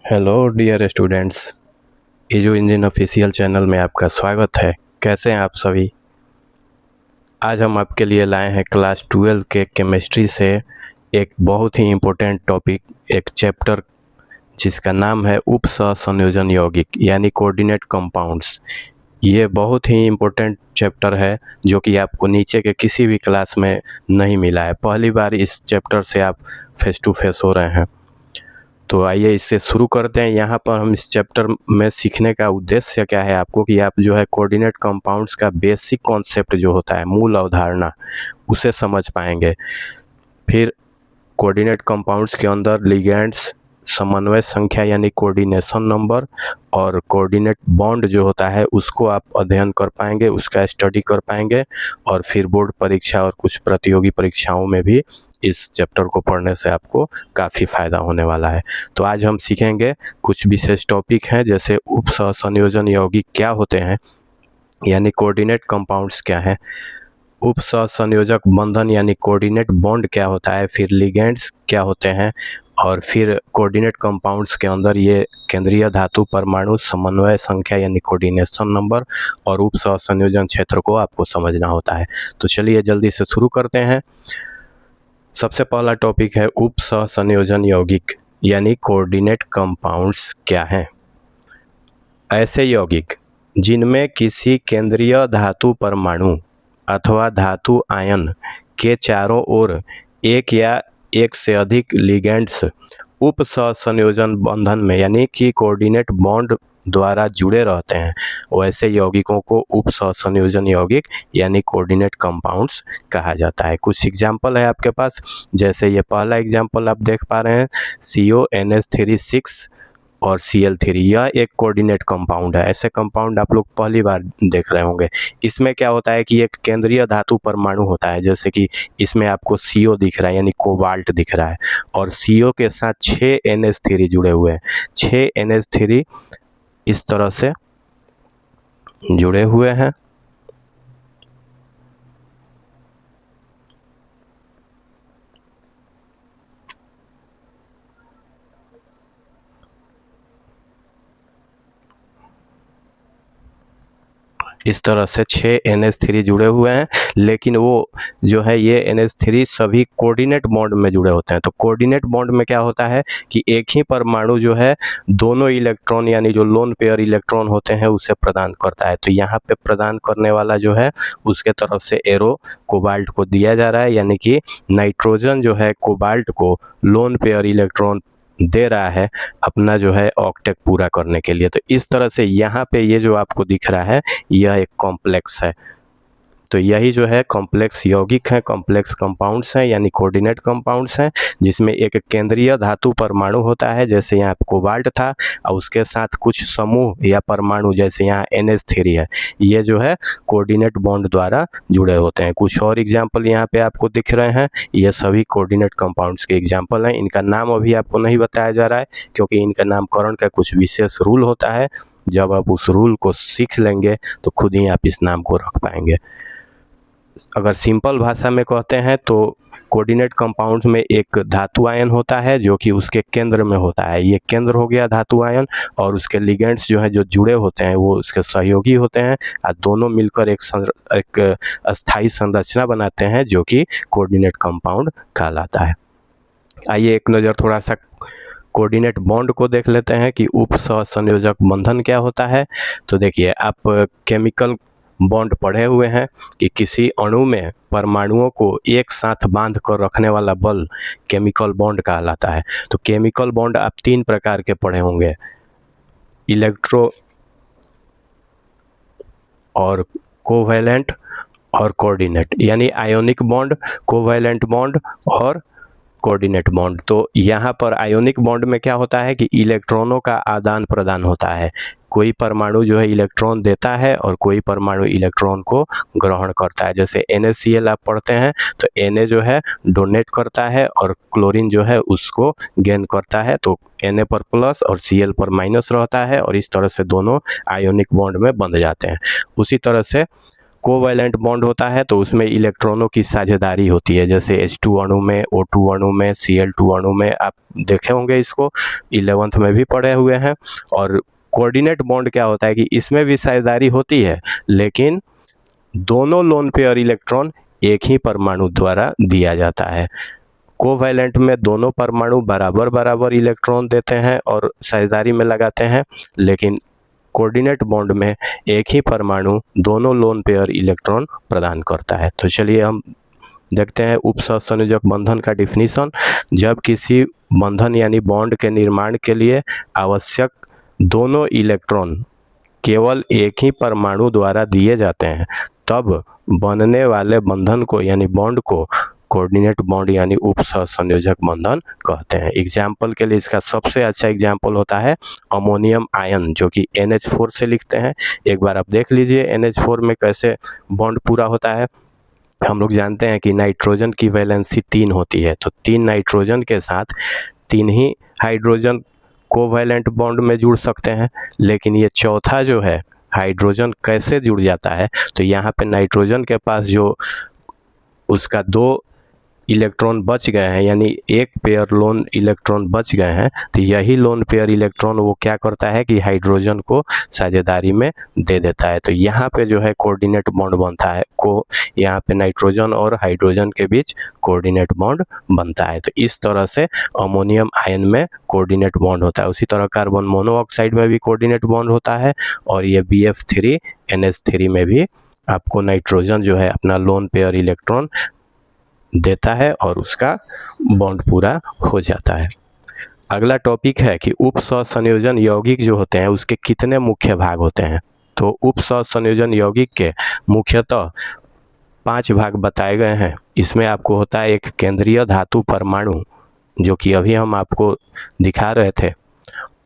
Hello dear students, Edu Engine official channel में आपका स्वागत है। कैसे हैं आप सभी? आज हम आपके लिए लाए हैं क्लास 12 के केमिस्ट्री से एक बहुत ही इम्पोर्टेंट टॉपिक, एक चैप्टर जिसका नाम है उपसहसंयोजन यौगिक यानी कोऑर्डिनेट कंपाउंड्स। ये बहुत ही इम्पोर्टेंट चैप्टर है जो कि आपको नीचे के किसी भी क्लास में नहीं मिला है। पहली बार इस चैप्टर से आप फेस टू फेस हो रहे हैं। तो आइए इससे शुरू करते हैं। यहाँ पर हम इस चैप्टर में सीखने का उद्देश्य क्या है आपको कि आप जो है कोऑर्डिनेट कंपाउंड्स का बेसिक कॉन्सेप्ट जो होता है, मूल अवधारणा, उसे समझ पाएंगे। फिर कोऑर्डिनेट कंपाउंड्स के अंदर लिगेंड्स, समन्वय संख्या यानी कोऑर्डिनेशन नंबर और कोऑर्डिनेट बॉन्ड जो होता है उसको आप अध्ययन कर पाएंगे, उसका स्टडी कर पाएंगे। और फिर बोर्ड परीक्षा और कुछ प्रतियोगी परीक्षाओं में भी इस चैप्टर को पढ़ने से आपको काफ़ी फ़ायदा होने वाला है। तो आज हम सीखेंगे कुछ विशेष टॉपिक हैं, जैसे उपसहसंयोजन यौगिक क्या होते हैं यानी कोऑर्डिनेट कंपाउंड्स क्या हैं, उपसहसंयोजक बंधन यानी कोऑर्डिनेट बॉन्ड क्या होता है, फिर लिगेंड्स क्या होते हैं, और फिर कोऑर्डिनेट कंपाउंड्स के अंदर ये केंद्रीय धातु, परमाणु, समन्वय संख्या यानी कोऑर्डिनेशन नंबर और उपसहसंयोजन क्षेत्र को आपको समझना होता है। तो चलिए जल्दी से शुरू करते हैं। सबसे पहला टॉपिक है उपसहसंयोजन यौगिक यानी कोऑर्डिनेट कंपाउंड्स क्या हैं। ऐसे यौगिक जिनमें किसी केंद्रीय धातु परमाणु अथवा धातु आयन के चारों ओर एक या एक से अधिक लिगेंड्स उपसहसंयोजन बंधन में यानी कि कोऑर्डिनेट बॉन्ड द्वारा जुड़े रहते हैं, वैसे यौगिकों को उपसहसंयोजन यौगिक यानी कोऑर्डिनेट कंपाउंड्स कहा जाता है। कुछ एग्जाम्पल है आपके पास, जैसे ये पहला एग्जाम्पल आप देख पा रहे हैं, CONH3 और Cl3, यह एक कोऑर्डिनेट कंपाउंड है। ऐसे कंपाउंड आप लोग पहली बार देख रहे होंगे। इसमें क्या होता है कि एक केंद्रीय धातु परमाणु होता है, जैसे कि इसमें आपको CO दिख रहा है यानी कोबाल्ट दिख रहा है, और CO के साथ 6 NH3 जुड़े हुए हैं। 6 NH3 इस तरह से जुड़े हुए हैं। इस तरह से 6 NH3 जुड़े हुए हैं, लेकिन वो जो है ये NH3 सभी कोऑर्डिनेट बॉन्ड में जुड़े होते हैं। तो कोऑर्डिनेट बॉन्ड में क्या होता है कि एक ही परमाणु जो है दोनों इलेक्ट्रॉन यानी जो लोन पेयर इलेक्ट्रॉन होते हैं उसे प्रदान करता है। तो यहाँ पे प्रदान करने वाला जो है उसके तरफ से एरो कोबाल्ट को दिया जा रहा है, यानी कि नाइट्रोजन जो है कोबाल्ट को लोन पेयर इलेक्ट्रॉन दे रहा है अपना जो है ऑक्टेट पूरा करने के लिए। तो इस तरह से यहाँ पे ये जो आपको दिख रहा है यह एक कॉम्प्लेक्स है। तो यही जो है कॉम्प्लेक्स यौगिक हैं, कॉम्प्लेक्स कंपाउंड्स हैं यानी कोऑर्डिनेट कंपाउंड्स हैं, जिसमें एक केंद्रीय धातु परमाणु होता है जैसे यहाँ कोबाल्ट था, और उसके साथ कुछ समूह या परमाणु जैसे यहाँ NH3 है, ये जो है कोऑर्डिनेट बॉन्ड द्वारा जुड़े होते हैं। कुछ और एग्जाम्पल यहाँ पे आपको दिख रहे हैं, ये सभी कोऑर्डिनेट कंपाउंड्स के एग्जाम्पल हैं। इनका नाम अभी आपको नहीं बताया जा रहा है क्योंकि इनका नामकरण का कुछ विशेष रूल होता है। जब आप उस रूल को सीख लेंगे तो खुद ही आप इस नाम को रख पाएंगे। अगर सिंपल भाषा में कहते हैं तो कोऑर्डिनेट कंपाउंड्स में एक धातु आयन होता है जो कि उसके केंद्र में होता है, ये केंद्र हो गया धातु आयन, और उसके लिगेंड्स जो है जो जुड़े होते हैं वो उसके सहयोगी होते हैं, और दोनों मिलकर एक अस्थायी संरचना बनाते हैं जो कि कोऑर्डिनेट कंपाउंड कहलाता है। आइए एक नज़र थोड़ा सा कोऑर्डिनेट बॉन्ड को देख लेते हैं कि उपसहसंयोजक बंधन क्या होता है। तो देखिए, आप केमिकल बॉन्ड पढ़े हुए हैं कि किसी अणु में परमाणुओं को एक साथ बांध कर रखने वाला बल केमिकल बॉन्ड कहलाता है। तो केमिकल बॉन्ड आप 3 प्रकार के पढ़े होंगे, इलेक्ट्रो और कोवैलेंट और कोऑर्डिनेट, यानी आयोनिक बॉन्ड, कोवैलेंट बॉन्ड और कोऑर्डिनेट बॉन्ड। तो यहाँ पर आयोनिक बॉन्ड में क्या होता है कि इलेक्ट्रॉनों का आदान प्रदान होता है। कोई परमाणु जो है इलेक्ट्रॉन देता है और कोई परमाणु इलेक्ट्रॉन को ग्रहण करता है। जैसे NaCl आप पढ़ते हैं तो Na जो है डोनेट करता है और क्लोरीन जो है उसको गेन करता है, तो Na पर प्लस और Cl पर माइनस रहता है, और इस तरह से दोनों आयोनिक बॉन्ड में बंध जाते हैं। उसी तरह से कोवैलेंट बॉन्ड होता है तो उसमें इलेक्ट्रॉनों की साझेदारी होती है, जैसे H2 अणु में, O2 अणु में, Cl2 अणु में। आप देखे होंगे इसको, 11th में भी पढ़े हुए हैं। और कोऑर्डिनेट बॉन्ड क्या होता है कि इसमें भी साझेदारी होती है, लेकिन दोनों लोन पेयर इलेक्ट्रॉन एक ही परमाणु द्वारा दिया जाता है। कोवैलेंट में दोनों परमाणु बराबर बराबर इलेक्ट्रॉन देते हैं और साझेदारी में लगाते हैं, लेकिन कोऑर्डिनेट बॉन्ड में एक ही परमाणु दोनों लोन पेयर इलेक्ट्रॉन प्रदान करता है। तो चलिए हम देखते हैं उपसहसंयोजक बंधन का डिफिनीशन। जब किसी बंधन यानी बॉन्ड के निर्माण के लिए आवश्यक दोनों इलेक्ट्रॉन केवल एक ही परमाणु द्वारा दिए जाते हैं, तब बनने वाले बंधन को यानी बॉन्ड को कोऑर्डिनेट बॉन्ड यानी उपसहसंयोजक बंधन कहते हैं। एग्जाम्पल के लिए इसका सबसे अच्छा एग्जाम्पल होता है अमोनियम आयन, जो कि NH4 से लिखते हैं। एक बार आप देख लीजिए NH4 में कैसे बॉन्ड पूरा होता है। हम लोग जानते हैं कि नाइट्रोजन की वैलेंसी 3 होती है, तो 3 नाइट्रोजन के साथ 3 ही हाइड्रोजन कोवैलेंट बॉन्ड में जुड़ सकते हैं, लेकिन ये चौथा जो है हाइड्रोजन कैसे जुड़ जाता है, तो यहाँ पे नाइट्रोजन के पास जो उसका 2 इलेक्ट्रॉन बच गए हैं, यानी एक पेयर लोन इलेक्ट्रॉन बच गए हैं, तो यही लोन पेयर इलेक्ट्रॉन वो क्या करता है कि हाइड्रोजन को साझेदारी में दे देता है। तो यहाँ पे जो है कोऑर्डिनेट बॉन्ड बनता है, यहाँ पे नाइट्रोजन और हाइड्रोजन के बीच कोऑर्डिनेट बॉन्ड बनता है। तो इस तरह से अमोनियम आयन में कोऑर्डिनेट बॉन्ड होता है। उसी तरह कार्बन मोनोऑक्साइड में भी कोऑर्डिनेट बॉन्ड होता है, और ये BF3NH3 में भी आपको नाइट्रोजन जो है अपना लोन पेयर इलेक्ट्रॉन देता है और उसका बॉन्ड पूरा हो जाता है। अगला टॉपिक है कि उपसहसंयोजन यौगिक जो होते हैं उसके कितने मुख्य भाग होते हैं। तो उपसहसंयोजन यौगिक के मुख्यतः 5 भाग बताए गए हैं। इसमें आपको होता है एक केंद्रीय धातु परमाणु, जो कि अभी हम आपको दिखा रहे थे।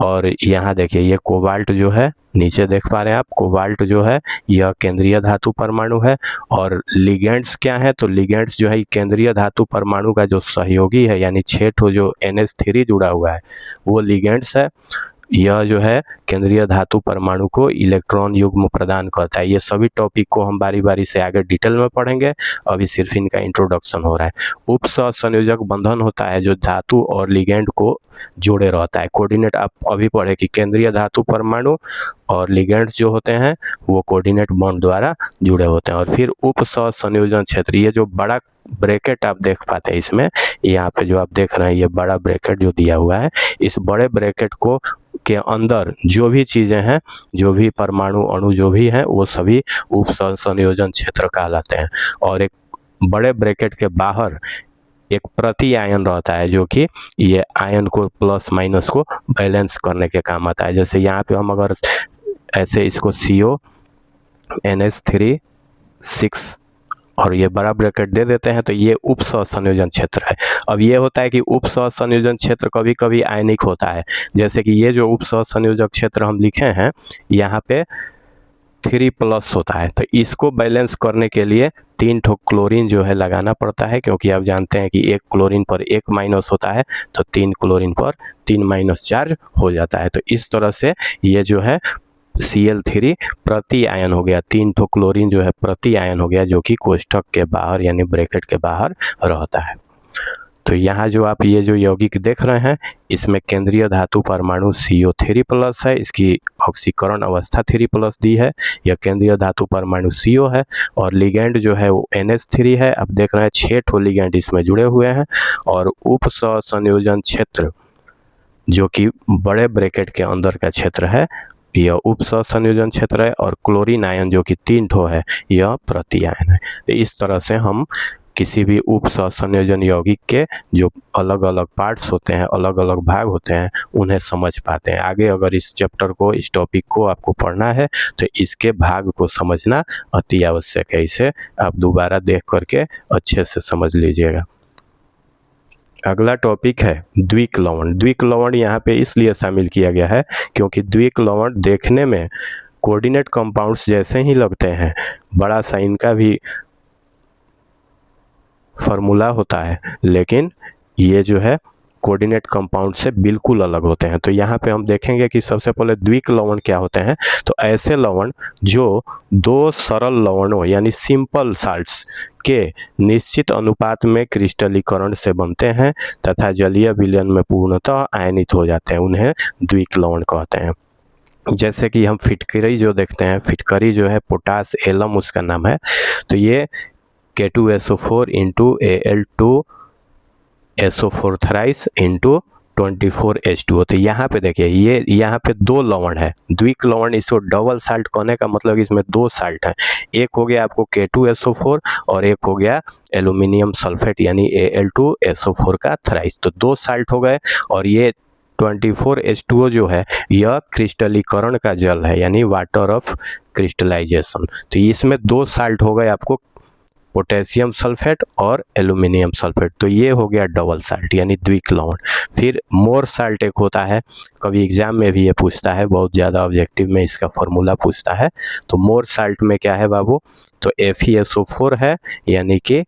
और यहाँ देखिए ये कोबाल्ट जो है, नीचे देख पा रहे हैं आप, कोबाल्ट जो है यह केंद्रीय धातु परमाणु है। और लिगेंड्स क्या है, तो लिगेंड्स जो है केंद्रीय धातु परमाणु का जो सहयोगी है, यानी 6 ठो जो NH3 जुड़ा हुआ है वो लिगेंड्स है। यह जो है केंद्रीय धातु परमाणु को इलेक्ट्रॉन युग्म प्रदान करता है। ये सभी टॉपिक को हम बारी बारी से आगे डिटेल में पढ़ेंगे, अभी सिर्फ इनका इंट्रोडक्शन हो रहा है। उपसहसंयोजक बंधन होता है जो धातु और लिगेंड को जोड़े रहता है। कोऑर्डिनेट आप अभी पढ़े कि केंद्रीय धातु परमाणु और लिगेंड जो होते हैं वो कोऑर्डिनेट बॉन्ड द्वारा जुड़े होते हैं। और फिर उपसहसंयोजन क्षेत्र, ये जो बड़ा ब्रैकेट आप देख पाते हैं इसमें, यहाँ पे जो आप देख रहे हैं ये बड़ा ब्रैकेट जो दिया हुआ है, इस बड़े ब्रैकेट को के अंदर जो भी चीज़ें हैं, जो भी परमाणु अणु जो भी हैं, वो सभी उपसहसंयोजन क्षेत्र कहलाते हैं। और एक बड़े ब्रैकेट के बाहर एक प्रति आयन रहता है, जो कि ये आयन को प्लस माइनस को बैलेंस करने के काम आता है। जैसे यहाँ पे हम अगर ऐसे इसको CONH3 6 और ये बड़ा ब्रैकेट दे देते हैं, तो ये उपसहसंयोजन क्षेत्र है। अब ये होता है कि उपसहसंयोजन क्षेत्र कभी कभी आयनिक होता है, जैसे कि ये जो उपसहसंयोजक क्षेत्र हम लिखे हैं यहाँ पे 3+ होता है, तो इसको बैलेंस करने के लिए 3 ठो क्लोरीन जो है लगाना पड़ता है, क्योंकि आप जानते हैं कि 1 क्लोरीन पर 1 माइनस होता है, तो 3 क्लोरीन पर 3 माइनस चार्ज हो जाता है। तो इस तरह से ये जो है Cl3 प्रति आयन हो गया, 3 ठो क्लोरीन जो है प्रति आयन हो गया, जो कि कोष्ठक के बाहर यानी ब्रैकेट के बाहर रहता है। तो यहाँ जो आप ये जो यौगिक देख रहे हैं, इसमें केंद्रीय धातु परमाणु CO3+ है, इसकी ऑक्सीकरण अवस्था 3+ दी है। यह केंद्रीय धातु परमाणु CO है। और लिगेंड जो है वो NH3 है। आप देख रहे हैं 6 ठो लिगेंड इसमें जुड़े हुए हैं। और उपसहसंयोजन क्षेत्र जो कि बड़े ब्रैकेट के अंदर का क्षेत्र है, यह उपसहसंयोजन क्षेत्र है। और क्लोरीन आयन जो कि 3 ठो है, यह प्रति आयन है। तो इस तरह से हम किसी भी उपसहसंयोजन यौगिक के जो अलग अलग पार्ट्स होते हैं, अलग अलग भाग होते हैं, उन्हें समझ पाते हैं। आगे अगर इस चैप्टर को, इस टॉपिक को आपको पढ़ना है तो इसके भाग को समझना अति आवश्यक है। इसे आप दोबारा देख करके अच्छे से समझ लीजिएगा। अगला टॉपिक है द्विक लवण। द्विक लवण यहाँ पे इसलिए शामिल किया गया है क्योंकि द्विक लवण देखने में कोऑर्डिनेट कंपाउंड्स जैसे ही लगते हैं, बड़ा सा इनका भी फॉर्मूला होता है, लेकिन ये जो है कोऑर्डिनेट कंपाउंड से बिल्कुल अलग होते हैं। तो यहाँ पे हम देखेंगे कि सबसे पहले द्विक लवण क्या होते हैं। तो ऐसे लवण जो दो सरल लवणों यानी सिंपल साल्ट्स के निश्चित अनुपात में क्रिस्टलीकरण से बनते हैं तथा जलीय विलयन में पूर्णतः आयनित हो जाते हैं, उन्हें द्विक लवण कहते हैं। जैसे कि हम फिटकरी जो देखते हैं, फिटकरी जो है पोटास एलम उसका नाम है। तो ये K2SO4 into Al2SO4 thrice into 24H2O। तो यहाँ पे देखिए ये यहाँ पे दो लवण है, द्विक लवण। इसको डबल साल्ट कहने का मतलब इसमें दो साल्ट है, एक हो गया आपको K2SO4 और एक हो गया एल्यूमिनियम सल्फेट यानी Al2SO4 का थ्राइस। तो दो साल्ट हो गए। और ये 24H2O जो है यह क्रिस्टलीकरण का जल है यानी वाटर ऑफ क्रिस्टलाइजेशन। तो इसमें दो साल्ट हो गए आपको, पोटेशियम सल्फेट और एल्यूमिनियम सल्फेट। तो ये हो गया डबल साल्ट यानी द्विक लवण। फिर मोर साल्ट एक होता है, कभी एग्जाम में भी ये पूछता है, बहुत ज़्यादा ऑब्जेक्टिव में इसका फॉर्मूला पूछता है। तो मोर साल्ट में क्या है बाबू, तो FeSO4 है यानी कि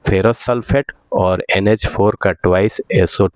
फेरस सल्फेट और NH4 का ट्वाइस SO2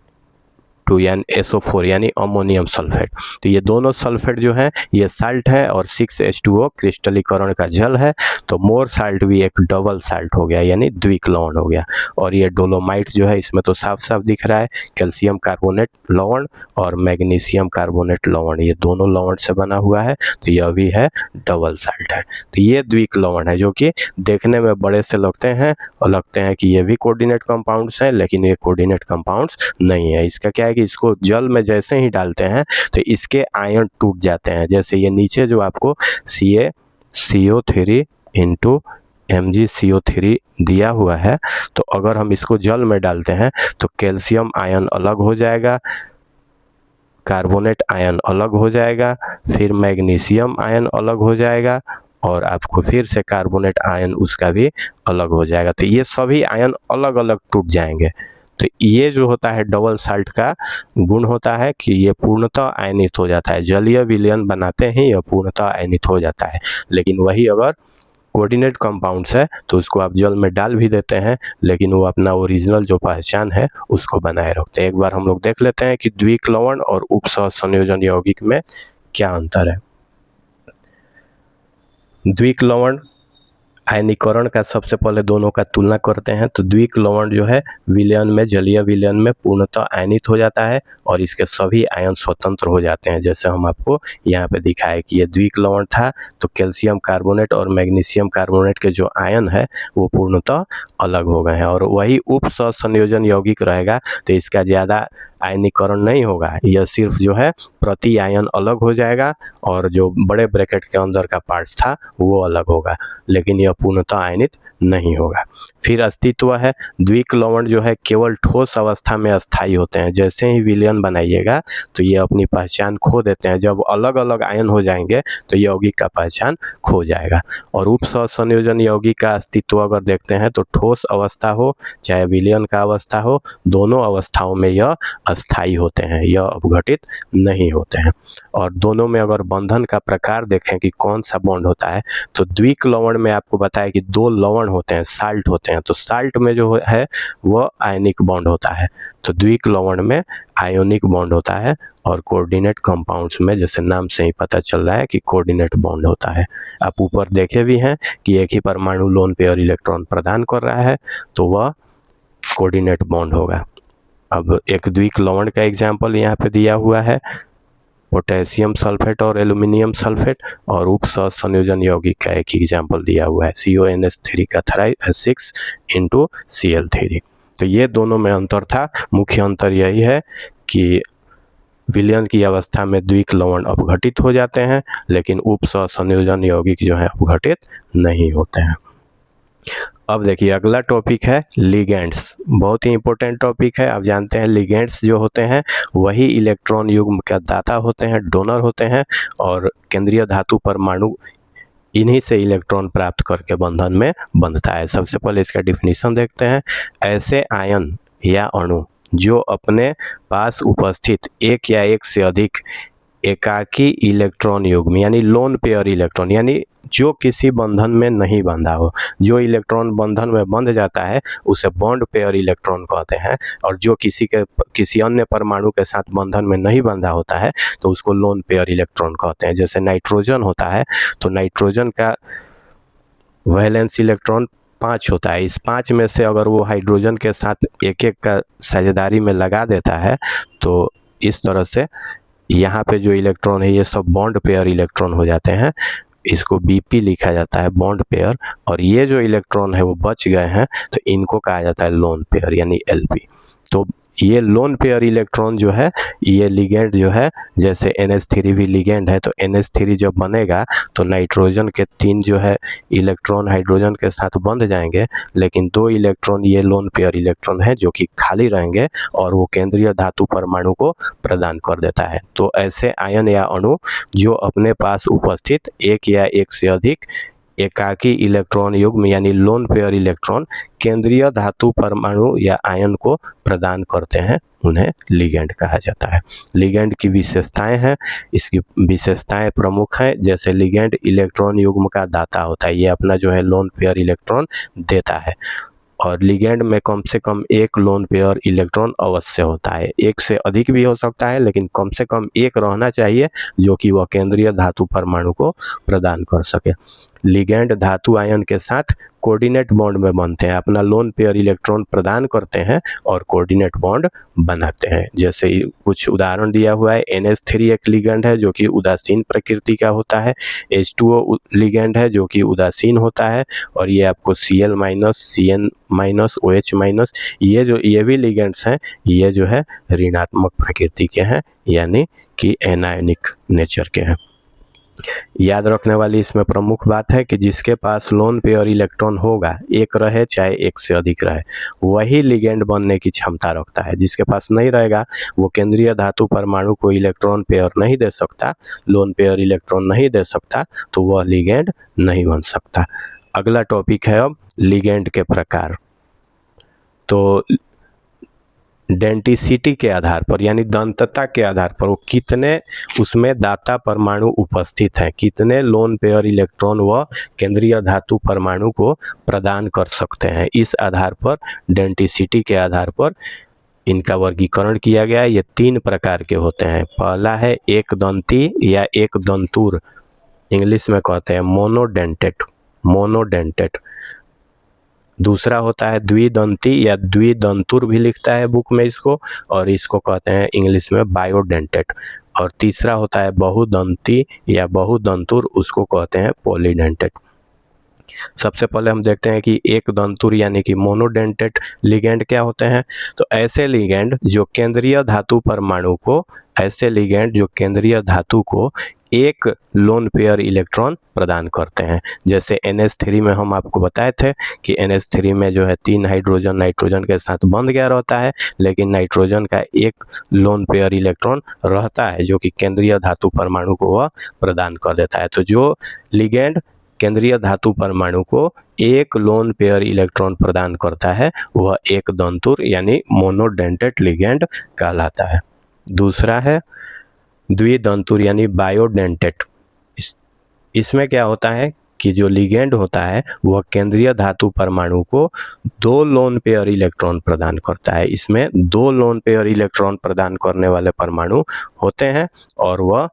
यानी SO4 यानी अमोनियम सल्फेट। तो ये दोनों सल्फेट जो है ये साल्ट है और 6H2O क्रिस्टलीकरण का जल है। तो मोर साल्ट भी एक डबल साल्ट हो गया यानी द्विक लवण हो गया। और ये डोलोमाइट जो है इसमें तो साफ साफ दिख रहा है कैल्शियम कार्बोनेट लवण और मैग्नीशियम कार्बोनेट लवण, ये दोनों लवण से बना हुआ है। तो यह भी है डबल साल्ट है। तो ये द्विक लवण है जो कि देखने में बड़े से लगते हैं और लगते हैं कि ये भी कोऑर्डिनेट कंपाउंड्स हैं, लेकिन ये कोऑर्डिनेट कंपाउंड्स नहीं है। इसका क्या है कि इसको जल में जैसे ही डालते हैं तो इसके आयन टूट जाते हैं। जैसे ये नीचे जो आपको CaCO3 इंटू MgCO3 दिया हुआ है, तो अगर हम इसको जल में डालते हैं तो कैल्शियम आयन अलग हो जाएगा, कार्बोनेट आयन अलग हो जाएगा, फिर मैग्नीशियम आयन अलग हो जाएगा और आपको फिर से कार्बोनेट आयन उसका भी अलग हो जाएगा। तो ये सभी आयन अलग अलग टूट जाएंगे। तो ये जो होता है डबल साल्ट का गुण होता है कि ये पूर्णतः आयनित हो जाता है, जलीय विलयन बनाते ही यह पूर्णतः आयनित हो जाता है। लेकिन वही अगर कोऑर्डिनेट कंपाउंड्स है तो उसको आप जल में डाल भी देते हैं, लेकिन वो अपना ओरिजिनल जो पहचान है उसको बनाए रखते हैं। एक बार हम लोग देख लेते हैं कि द्विक लवण और उपसह संयोजन यौगिक में क्या अंतर है। द्विक लवण आयनीकरण का सबसे पहले दोनों का तुलना करते हैं। तो द्विक लवण जो है विलयन में, जलीय विलयन में पूर्णतः आयनित हो जाता है और इसके सभी आयन स्वतंत्र हो जाते हैं। जैसे हम आपको यहाँ पे दिखाए कि ये द्विक लवण था तो कैल्शियम कार्बोनेट और मैग्नीशियम कार्बोनेट के जो आयन है वो पूर्णतः अलग हो गए हैं। और वही उपसह संयोजन यौगिक रहेगा तो इसका ज़्यादा आयनीकरण नहीं होगा, यह सिर्फ जो है प्रति आयन अलग हो जाएगा और जो बड़े ब्रैकेट के अंदर का पार्ट था वो अलग होगा, लेकिन यह पूर्णतः आयनित नहीं होगा। फिर अस्तित्व है, द्विक लवण जो है केवल ठोस अवस्था में अस्थायी होते हैं। जैसे ही विलयन बनाइएगा तो ये अपनी पहचान खो देते हैं, जब अलग अलग आयन हो जाएंगे तो यौगिक का पहचान खो जाएगा। और उपसह संयोजन यौगिक का अस्तित्व अगर देखते हैं तो ठोस अवस्था हो चाहे विलयन का अवस्था हो, दोनों अवस्थाओं में यह अस्थायी होते हैं, यह अपघटित नहीं होते हैं। और दोनों में अगर बंधन का प्रकार देखें कि कौन सा बॉन्ड होता है, तो द्विक लवण में आपको बताया कि दो लवण होते हैं, साल्ट होते हैं। तो साल्ट में जो है वह आयनिक बॉन्ड होता है, तो द्विक लवण में आयोनिक बॉन्ड होता है। और कोऑर्डिनेट कंपाउंड्स में जैसे नाम से ही पता चल रहा है कि कोऑर्डिनेट बॉन्ड होता है। आप ऊपर देखे भी हैं कि एक ही परमाणु लोन पेयर इलेक्ट्रॉन प्रदान कर रहा है तो वह कोऑर्डिनेट बॉन्ड होगा। अब एक द्विक लवण का एग्जाम्पल यहाँ पे दिया हुआ है, पोटेशियम सल्फेट और एल्यूमिनियम सल्फेट, और उपसह संयोजन यौगिक का एक एग्जाम्पल दिया हुआ है CONH3 का थ्राइस 6 इंटू Cl3। तो ये दोनों में अंतर था। मुख्य अंतर यही है कि विलयन की अवस्था में द्विक लवण अपघटित हो जाते हैं, लेकिन उपसह संयोजन यौगिक जो है अपघटित नहीं होते हैं। अब देखिए अगला टॉपिक है लिगेंड्स। बहुत ही इंपॉर्टेंट टॉपिक है। आप जानते हैं लिगेंड्स जो होते हैं वही इलेक्ट्रॉन युग्म का दाता होते हैं, डोनर होते हैं, और केंद्रीय धातु परमाणु इन्हीं से इलेक्ट्रॉन प्राप्त करके बंधन में बंधता है। सबसे पहले इसका डिफिनीशन देखते हैं। ऐसे आयन या अणु जो अपने पास उपस्थित एक या एक से अधिक एकाकी इलेक्ट्रॉन युग्म यानी लोन पेयर इलेक्ट्रॉन, यानी जो किसी बंधन में नहीं बंधा हो। जो इलेक्ट्रॉन बंधन में बंध जाता है उसे बॉन्ड पेयर इलेक्ट्रॉन कहते हैं, और जो किसी अन्य परमाणु के साथ बंधन में नहीं बंधा होता है तो उसको लोन पेयर इलेक्ट्रॉन कहते हैं। जैसे नाइट्रोजन होता है तो नाइट्रोजन का वैलेंस इलेक्ट्रॉन 5 होता है। इस 5 में से अगर वो हाइड्रोजन के साथ एक एक का साझेदारी में लगा देता है तो इस तरह से यहाँ पे जो इलेक्ट्रॉन है ये सब बॉन्ड पेयर इलेक्ट्रॉन हो जाते हैं। इसको बीपी लिखा जाता है, बॉन्ड पेयर। और ये जो इलेक्ट्रॉन है वो बच गए हैं तो इनको कहा जाता है लोन पेयर यानी एलपी। तो ये लोन पेयर इलेक्ट्रॉन जो है ये लिगेंड जो है, जैसे NH3 भी लिगेंड है, तो NH3 जब बनेगा तो नाइट्रोजन के 3 जो है इलेक्ट्रॉन हाइड्रोजन के साथ बंध जाएंगे, लेकिन 2 इलेक्ट्रॉन ये लोन पेयर इलेक्ट्रॉन है जो कि खाली रहेंगे और वो केंद्रीय धातु परमाणु को प्रदान कर देता है। तो ऐसे आयन या अणु जो अपने पास उपस्थित एक या एक से अधिक एकाकी इलेक्ट्रॉन युग्म यानी लोन पेयर इलेक्ट्रॉन केंद्रीय धातु परमाणु या आयन को प्रदान करते हैं उन्हें लिगेंड कहा जाता है। लिगेंड की विशेषताएं हैं, इसकी विशेषताएं प्रमुख हैं। जैसे लिगेंड इलेक्ट्रॉन युग्म का दाता होता है, ये अपना जो है लोन पेयर इलेक्ट्रॉन देता है। और लिगेंड में कम से कम एक लोन पेयर इलेक्ट्रॉन अवश्य होता है। एक से अधिक भी हो सकता है लेकिन कम से कम एक रहना चाहिए जो कि वह केंद्रीय धातु परमाणु को प्रदान कर सके। लिगेंड धातु आयन के साथ कोऑर्डिनेट बॉन्ड में बनते हैं, अपना लोन पेयर इलेक्ट्रॉन प्रदान करते हैं और कोऑर्डिनेट बॉन्ड बनाते हैं। जैसे कुछ उदाहरण दिया हुआ है, NH3 एक लिगेंड है जो कि उदासीन प्रकृति का होता है, H2O लिगेंड है जो कि उदासीन होता है, और ये आपको Cl-, Cn-, OH-, ये भी लिगेंड्स हैं, ये जो है ऋणात्मक प्रकृति के हैं यानी कि एनायनिक नेचर के हैं। याद रखने वाली इसमें प्रमुख बात है कि जिसके पास लोन पेयर इलेक्ट्रॉन होगा, एक रहे चाहे एक से अधिक रहे, वही लिगेंड बनने की क्षमता रखता है। जिसके पास नहीं रहेगा वो केंद्रीय धातु परमाणु को इलेक्ट्रॉन पेयर नहीं दे सकता, लोन पेयर इलेक्ट्रॉन नहीं दे सकता, तो वह लिगेंड नहीं बन सकता। अगला टॉपिक है अब लिगेंड के प्रकार। तो डेंटिसिटी के आधार पर यानी दंतता के आधार पर वो कितने उसमें दाता परमाणु उपस्थित हैं, कितने लोन पेयर इलेक्ट्रॉन व केंद्रीय धातु परमाणु को प्रदान कर सकते हैं, इस आधार पर डेंटिसिटी के आधार पर इनका वर्गीकरण किया गया है। ये 3 प्रकार के होते हैं। पहला है एक दंती या एक दंतुर, इंग्लिश में कहते हैं मोनोडेंटेट। दूसरा होता है द्विदंती या द्विदंतुर भी लिखता है बुक में इसको, और इसको कहते हैं इंग्लिश में बायोडेंटेट। और तीसरा होता है बहुदंती या बहुदंतुर, उसको कहते हैं पॉलीडेंटेट। सबसे पहले हम देखते हैं कि एक दंतुर यानी कि मोनोडेंटेट लिगेंड क्या होते हैं। तो ऐसे लिगेंड जो केंद्रीय धातु परमाणु को, ऐसे लिगेंड जो केंद्रीय धातु को एक लोन पेयर इलेक्ट्रॉन प्रदान करते हैं। जैसे NH3 में हम आपको बताए थे कि NH3 में जो है 3 हाइड्रोजन नाइट्रोजन के साथ बंध गया रहता है, लेकिन नाइट्रोजन का एक लोन पेयर इलेक्ट्रॉन रहता है जो कि केंद्रीय धातु परमाणु को वह प्रदान कर देता है। तो जो लिगेंड केंद्रीय धातु परमाणु को एक लोन पेयर इलेक्ट्रॉन प्रदान करता है वह एक दंतुर यानी मोनोडेंटेट लिगेंड कहलाता है। दूसरा है द्विदंतुर यानी बायोडेंटेट। इसमें क्या होता है कि जो लिगेंड होता है वह केंद्रीय धातु परमाणु को 2 लोन पेयर इलेक्ट्रॉन प्रदान करता है। इसमें 2 लोन पेयर इलेक्ट्रॉन प्रदान करने वाले परमाणु होते हैं और वह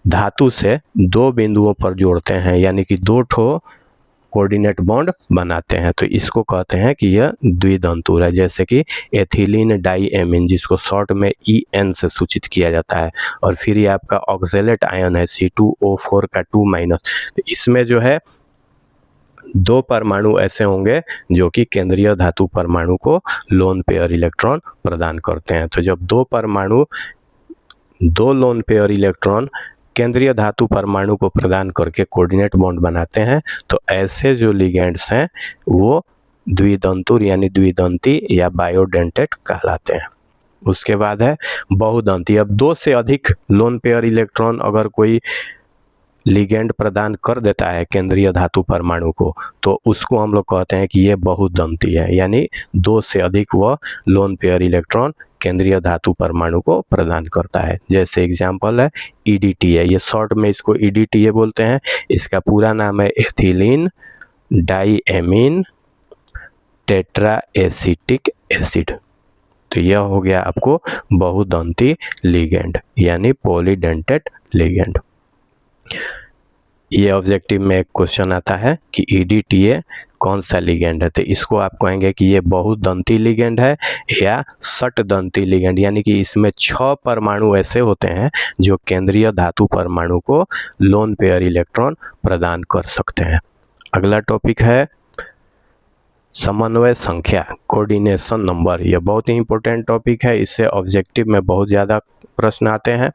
धातु से 2 बिंदुओं पर जोड़ते हैं, यानी कि 2 ठो कोऑर्डिनेट बॉन्ड बनाते हैं। तो इसको कहते हैं कि यह द्विदंतुर है। जैसे कि एथिलीन डाईएमीन, जिसको शॉर्ट में EN से सूचित किया जाता है। और फिर ये आपका ऑक्जेलेट आयन है C2O4 का 2-। तो इसमें जो है 2 परमाणु ऐसे होंगे जो कि केंद्रीय धातु परमाणु को लोन पेयर इलेक्ट्रॉन प्रदान करते हैं। तो जब 2 परमाणु 2 लोन पेयर इलेक्ट्रॉन केंद्रीय धातु परमाणु को प्रदान करके कोऑर्डिनेट बॉन्ड बनाते हैं, तो ऐसे जो लिगेंड्स हैं वो द्विदंतुर यानी द्विदंती या बायोडेंटेट कहलाते हैं। उसके बाद है बहुदंती। अब 2 से अधिक लोन पेयर इलेक्ट्रॉन अगर कोई लिगेंड प्रदान कर देता है केंद्रीय धातु परमाणु को, तो उसको हम लोग कहते हैं कि ये बहुदंती है, यानी 2 से अधिक वह लोन पेयर इलेक्ट्रॉन केंद्रीय धातु परमाणु को प्रदान करता है। जैसे एग्जाम्पल है EDTA, ये शॉर्ट में इसको EDTA बोलते हैं। इसका पूरा नाम है ethylene diamine tetra acetic acid. तो यह हो गया आपको बहुदंती लिगेंड यानी पॉलीडेंटेट लिगेंड। ये ऑब्जेक्टिव में एक क्वेश्चन आता है कि EDTA कौन सा लिगेंड है, तो इसको आप कहेंगे कि ये बहुदंती लिगेंड है या षटदंती लिगेंड, यानी कि इसमें 6 परमाणु ऐसे होते हैं जो केंद्रीय धातु परमाणु को लोन पेयर इलेक्ट्रॉन प्रदान कर सकते हैं। अगला टॉपिक है समन्वय संख्या, कोऑर्डिनेशन नंबर। यह बहुत ही इंपॉर्टेंट टॉपिक है, इससे ऑब्जेक्टिव में बहुत ज़्यादा प्रश्न आते हैं,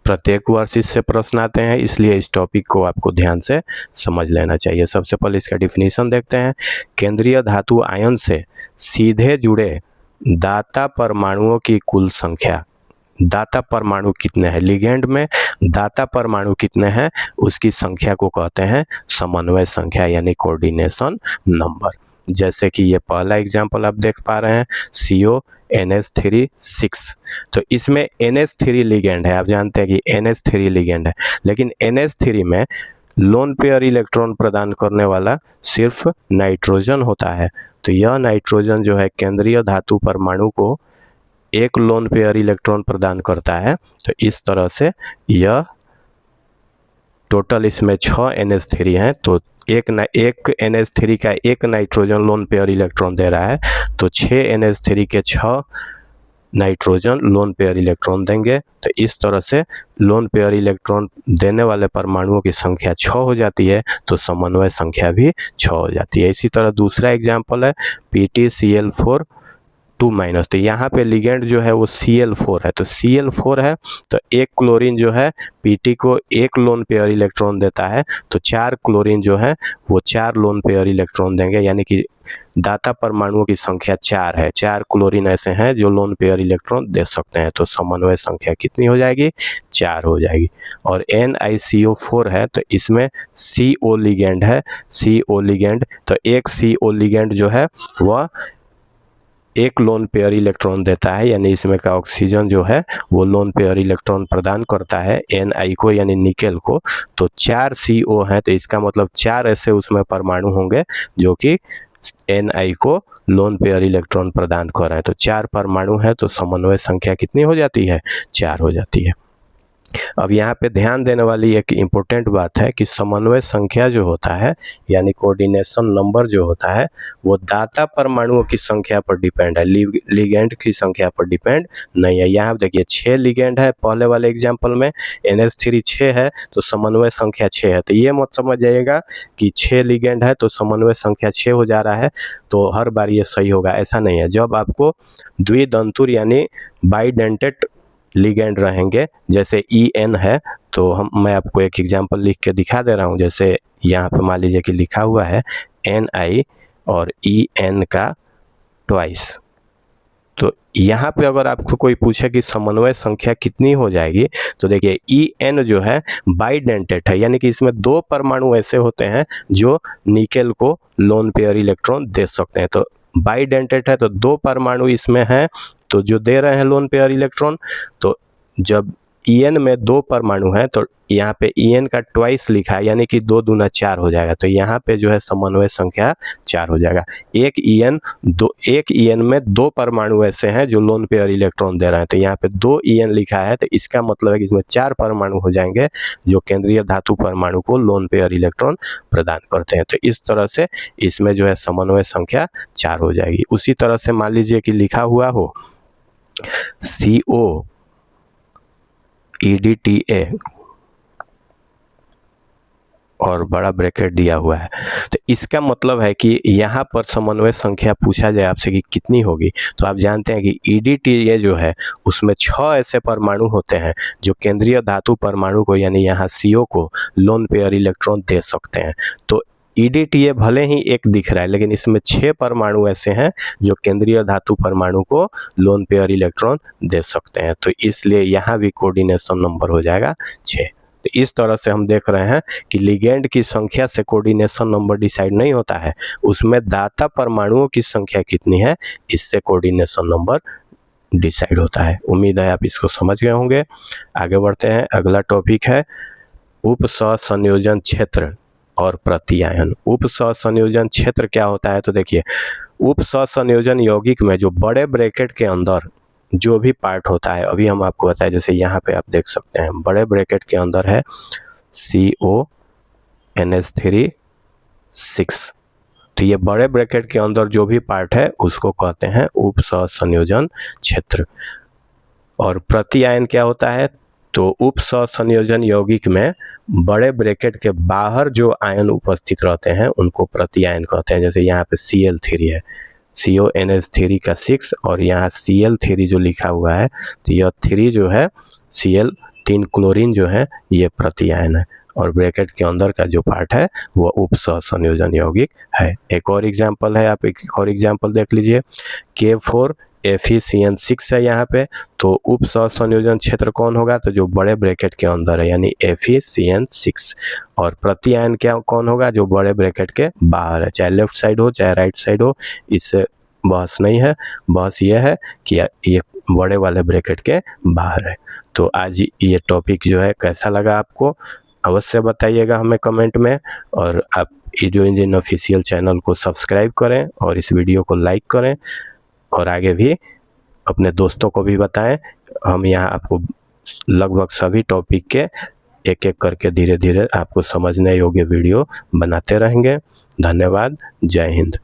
प्रत्येक वर्ष इससे प्रश्न आते हैं, इसलिए इस टॉपिक को आपको ध्यान से समझ लेना चाहिए। सबसे पहले इसका डिफिनीशन देखते हैं। केंद्रीय धातु आयन से सीधे जुड़े दाता परमाणुओं की कुल संख्या। दाता परमाणु कितने हैं, लिगेंड में दाता परमाणु कितने हैं उसकी संख्या को कहते हैं समन्वय संख्या यानी कोऑर्डिनेशन नंबर। जैसे कि ये पहला एग्जाम्पल आप देख पा रहे हैं CONH3 6, तो इसमें NH3 लिगेंड है। आप जानते हैं कि NH3 लिगेंड है, लेकिन NH3 में लोन पेयर इलेक्ट्रॉन प्रदान करने वाला सिर्फ नाइट्रोजन होता है। तो यह नाइट्रोजन जो है केंद्रीय धातु परमाणु को एक लोन पेयर इलेक्ट्रॉन प्रदान करता है। तो इस तरह से यह टोटल इसमें 6 NH3 हैं, तो एक NH3 का एक नाइट्रोजन लोन पेयर इलेक्ट्रॉन दे रहा है, तो 6 NH3 के 6 नाइट्रोजन लोन पेयर इलेक्ट्रॉन देंगे। तो इस तरह से लोन पेयर इलेक्ट्रॉन देने वाले परमाणुओं की संख्या 6 हो जाती है, तो समन्वय संख्या भी 6 हो जाती है। इसी तरह दूसरा एग्जाम्पल है PtCl4 2-, तो यहाँ पे लिगेंड जो है वो Cl4 है, तो Cl4 है तो एक क्लोरीन जो है Pt को एक लोन पेयर इलेक्ट्रॉन देता है, तो 4 क्लोरीन जो है वो 4 लोन पेयर इलेक्ट्रॉन देंगे, यानी कि दाता परमाणुओं की संख्या 4 है। 4 क्लोरीन ऐसे हैं जो लोन पेयर इलेक्ट्रॉन दे सकते हैं, तो समन्वय संख्या कितनी हो जाएगी, 4 हो जाएगी। और NiCO4 है तो इसमें CO लिगेंड है, CO लिगेंड, तो एक CO लिगेंड जो है वह एक लोन पेयर इलेक्ट्रॉन देता है, यानी इसमें का ऑक्सीजन जो है वो लोन पेयर इलेक्ट्रॉन प्रदान करता है Ni को यानी निकेल को। तो 4 CO हैं, तो इसका मतलब 4 ऐसे उसमें परमाणु होंगे जो कि Ni को लोन पेयर इलेक्ट्रॉन प्रदान कर रहे हैं। तो 4 परमाणु है, तो समन्वय संख्या कितनी हो जाती है, 4 हो जाती है। अब यहाँ पे ध्यान देने वाली एक इम्पोर्टेंट बात है कि समन्वय संख्या जो होता है यानी कोऑर्डिनेशन नंबर जो होता है वो दाता परमाणुओं की संख्या पर डिपेंड है, लिगेंड की संख्या पर डिपेंड नहीं है। यहाँ देखिए 6 लिगेंड है, पहले वाले एग्जाम्पल में NH3 6 है तो समन्वय संख्या 6 है। तो ये मत समझ जाइएगा कि 6 लिगेंड है तो समन्वय संख्या 6 हो जा रहा है तो हर बार ये सही होगा, ऐसा नहीं है। जब आपको द्विदंतुर यानी बाइडेंटेट लिगेंड रहेंगे, जैसे EN है, तो मैं आपको एक एग्जांपल लिख के दिखा दे रहा हूँ। जैसे यहाँ पे मान लीजिए कि लिखा हुआ है Ni और EN का ट्वाइस, तो यहाँ पे अगर आपको कोई पूछे कि समन्वय संख्या कितनी हो जाएगी, तो देखिए EN जो है बाइडेंटेट है, यानी कि इसमें 2 परमाणु ऐसे होते हैं जो निकेल को लोन पेयर इलेक्ट्रॉन दे सकते हैं। तो बाइडेंटेट है तो 2 परमाणु इसमें हैं तो जो दे रहे हैं लोन पेयर इलेक्ट्रॉन। तो जब EN में 2 परमाणु हैं तो यहाँ पे EN का ट्वाइस लिखा है, यानी कि 2 दूना 4 हो जाएगा। तो यहाँ पे जो है समन्वय संख्या 4 हो जाएगा। एक EN में 2 परमाणु ऐसे हैं जो लोन पेयर इलेक्ट्रॉन दे रहे हैं, तो यहाँ पे 2 EN लिखा है, तो इसका मतलब है कि इसमें 4 परमाणु हो जाएंगे जो केंद्रीय धातु परमाणु को लोन पेयर इलेक्ट्रॉन प्रदान करते हैं। तो इस तरह से इसमें जो है समन्वय संख्या 4 हो जाएगी। उसी तरह से मान लीजिए कि लिखा हुआ हो CO EDTA और बड़ा ब्रैकेट दिया हुआ है, तो इसका मतलब है कि यहाँ पर समन्वय संख्या पूछा जाए आपसे कि कितनी होगी, तो आप जानते हैं कि EDTA जो है उसमें 6 ऐसे परमाणु होते हैं जो केंद्रीय धातु परमाणु को यानी यहाँ CO को लोन पेयर इलेक्ट्रॉन दे सकते हैं। तो EDTA भले ही एक दिख रहा है लेकिन इसमें 6 परमाणु ऐसे हैं जो केंद्रीय धातु परमाणु को लोन पेयर इलेक्ट्रॉन दे सकते हैं, तो इसलिए यहाँ भी कोऑर्डिनेशन नंबर हो जाएगा 6। तो इस तरह से हम देख रहे हैं कि लिगेंड की संख्या से कोऑर्डिनेशन नंबर डिसाइड नहीं होता है, उसमें दाता परमाणुओं की संख्या कितनी है इससे कोऑर्डिनेशन नंबर डिसाइड होता है। उम्मीद है आप इसको समझ गए होंगे। आगे बढ़ते हैं, अगला टॉपिक है उप सहसंयोजन क्षेत्र और प्रत्यायन। उप सहसंयोजन क्षेत्र क्या होता है? तो देखिए, उप सहसंयोजन यौगिक में जो बड़े ब्रैकेट के अंदर जो भी पार्ट होता है, अभी हम आपको बताएं, जैसे यहाँ पे आप देख सकते हैं बड़े ब्रैकेट के अंदर है CONH3 6, तो ये बड़े ब्रैकेट के अंदर जो भी पार्ट है उसको कहते हैं उप सहसंयोजन क्षेत्र। और प्रत्यायन क्या होता है? तो उप सहसंयोजन यौगिक में बड़े ब्रैकेट के बाहर जो आयन उपस्थित रहते हैं उनको प्रत्यायन कहते हैं। जैसे यहाँ पे Cl3 है, CONH3 का 6 और यहाँ Cl3 जो लिखा हुआ है, तो यह 3 जो है Cl3 क्लोरीन जो है ये प्रत्यायन है, और ब्रैकेट के अंदर का जो पार्ट है वो उप सहसंयोजन यौगिक है। एक और एग्जांपल है, आप एक और एग्जांपल देख लीजिए, K4FeCN6 है यहाँ पे, तो उप सहसंयोजन क्षेत्र कौन होगा? तो जो बड़े ब्रैकेट के अंदर है यानी FeCN6। और प्रत्यायन क्या कौन होगा? जो बड़े ब्रैकेट के बाहर है, चाहे लेफ्ट साइड हो चाहे राइट साइड हो, इससे बहस नहीं है। बहस ये है कि ये बड़े वाले ब्रैकेट के बाहर है। तो आज ये टॉपिक जो है कैसा लगा आपको अवश्य बताइएगा हमें कमेंट में, और आप एजो इंजन ऑफिशियल चैनल को सब्सक्राइब करें और इस वीडियो को लाइक करें, और आगे भी अपने दोस्तों को भी बताएं। हम यहाँ आपको लगभग सभी टॉपिक के एक एक करके धीरे धीरे आपको समझने योग्य वीडियो बनाते रहेंगे। धन्यवाद। जय हिंद।